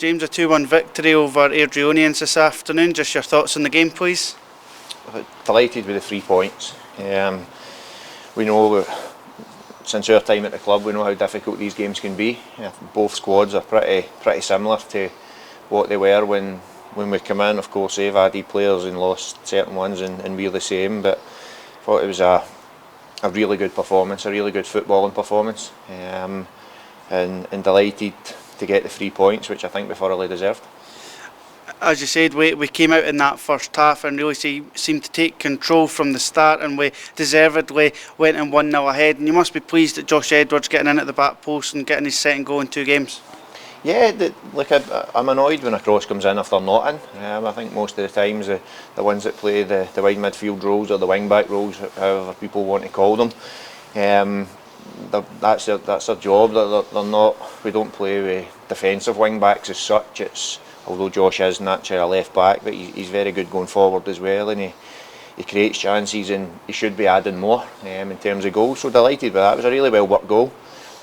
James, a 2-1 victory over Airdrieonians this afternoon. Just your thoughts on the game, please. Delighted with the 3 points. We know that since our time at the club, we know how difficult these games can be. Both squads are pretty similar to what they were when we come in. Of course, they've added players and lost certain ones, and we're the same. But I thought it was a really good performance, a really good footballing performance, and delighted to get the 3 points, which I think we thoroughly deserved. As you said, we came out in that first half and really seemed to take control from the start, and we deservedly went in 1-0 ahead. And you must be pleased that Josh Edwards getting in at the back post and getting his second goal in 2 games. Yeah, look, I'm annoyed when a cross comes in if they're not in. I think most of the times the ones that play the wide midfield roles or the wing back roles, however people want to call them, that's their job. They're not. We don't play with defensive wing backs as such. Although Josh is naturally a left back, but he's very good going forward as well, and he creates chances, and he should be adding more in terms of goals. So delighted with that. It was a really well worked goal.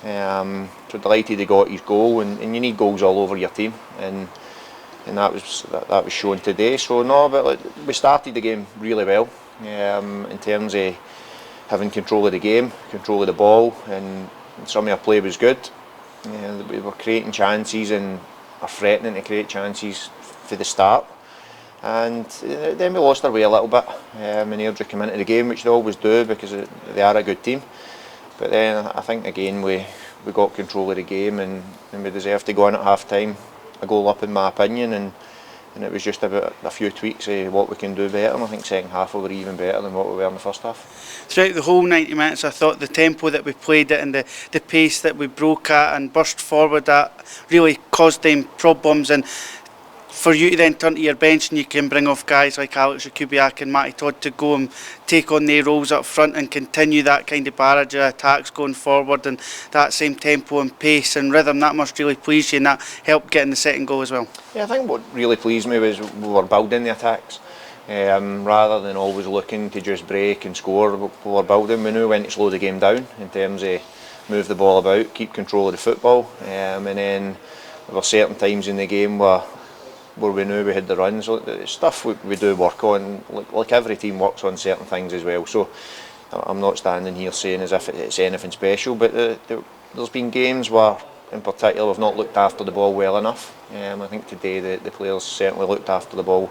So delighted he got his goal, and you need goals all over your team, and that was shown today. So no, but we started the game really well in terms of having control of the game, control of the ball, and some of our play was good. We were creating chances and are threatening to create chances for the start, and then we lost our way a little bit. And Airdrie came into the game, which they always do because they are a good team. But then I think again we got control of the game, and we deserved to go in at half time a goal up in my opinion, and it was just about a few tweaks of what we can do better, and I think second half we were even better than what we were in the first half. Throughout the whole 90 minutes, I thought the tempo that we played at and the pace that we broke at and burst forward at really caused them problems. And for you to then turn to your bench and you can bring off guys like Alex Kubiak and Matty Todd to go and take on their roles up front and continue that kind of barrage of attacks going forward, and that same tempo and pace and rhythm, that must really please you, and that helped getting the second goal as well. Yeah, I think what really pleased me was we were building the attacks. Rather than always looking to just break and score, we were building. We knew when to slow the game down in terms of move the ball about, keep control of the football, and then there were certain times in the game where we knew we had the runs. So stuff we do work on, like every team works on certain things as well. So I'm not standing here saying as if it's anything special, but there's been games where in particular we've not looked after the ball well enough. I think today the players certainly looked after the ball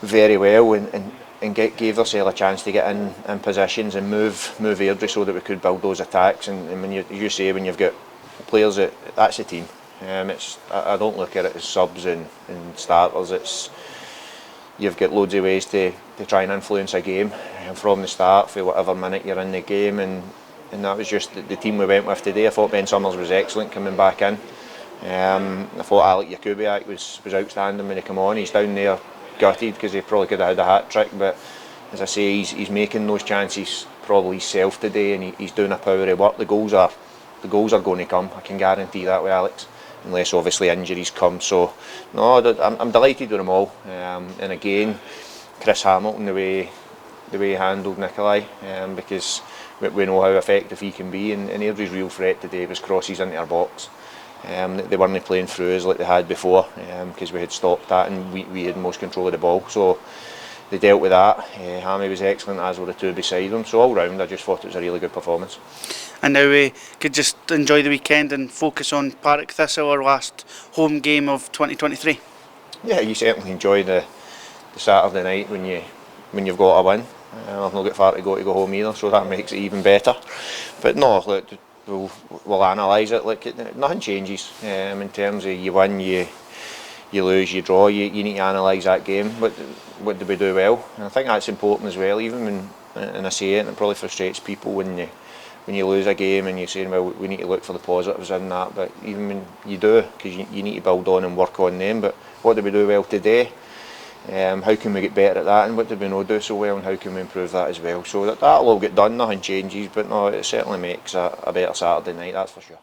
very well, and gave themselves a chance to get in positions and move Airdrie so that we could build those attacks. And when you say when you've got players that's a team. I don't look at it as subs and starters. You've got loads of ways to try and influence a game from the start for whatever minute you're in the game, and that was just the team we went with today. I thought Ben Summers was excellent coming back in. I thought Alex Kubiak was outstanding when he came on. He's down there gutted because he probably could have had a hat trick, but as I say, he's making those chances probably himself today, and he's doing a power of work. The goals are going to come. I can guarantee that with Alex, unless obviously injuries come. So no, I'm delighted with them all, and again Chris Hamilton, the way he handled Nikolai, because we know how effective he can be, and Airdrie's real threat today was crosses into our box. They weren't playing through us like they had before, because we had stopped that and we had most control of the ball. So they dealt with that. Hammy was excellent, as were the two beside him. So all round, I just thought it was a really good performance. And now we could just enjoy the weekend and focus on Partick Thistle, our last home game of 2023. Yeah, you certainly enjoy the Saturday night when you've got a win. I've not got far to go home either, so that makes it even better. But no, look, we'll analyse it. Like, nothing changes in terms of you win, you lose, you draw. You need to analyse that game. What did we do well? And I think that's important as well. Even when, and I say it, and it probably frustrates people when you lose a game and you're saying, well, we need to look for the positives in that. But even when you do, because you need to build on and work on them. But what did we do well today? How can we get better at that, and what did we not do so well, and how can we improve that as well? So that'll all get done, nothing changes, but no, it certainly makes a better Saturday night, that's for sure.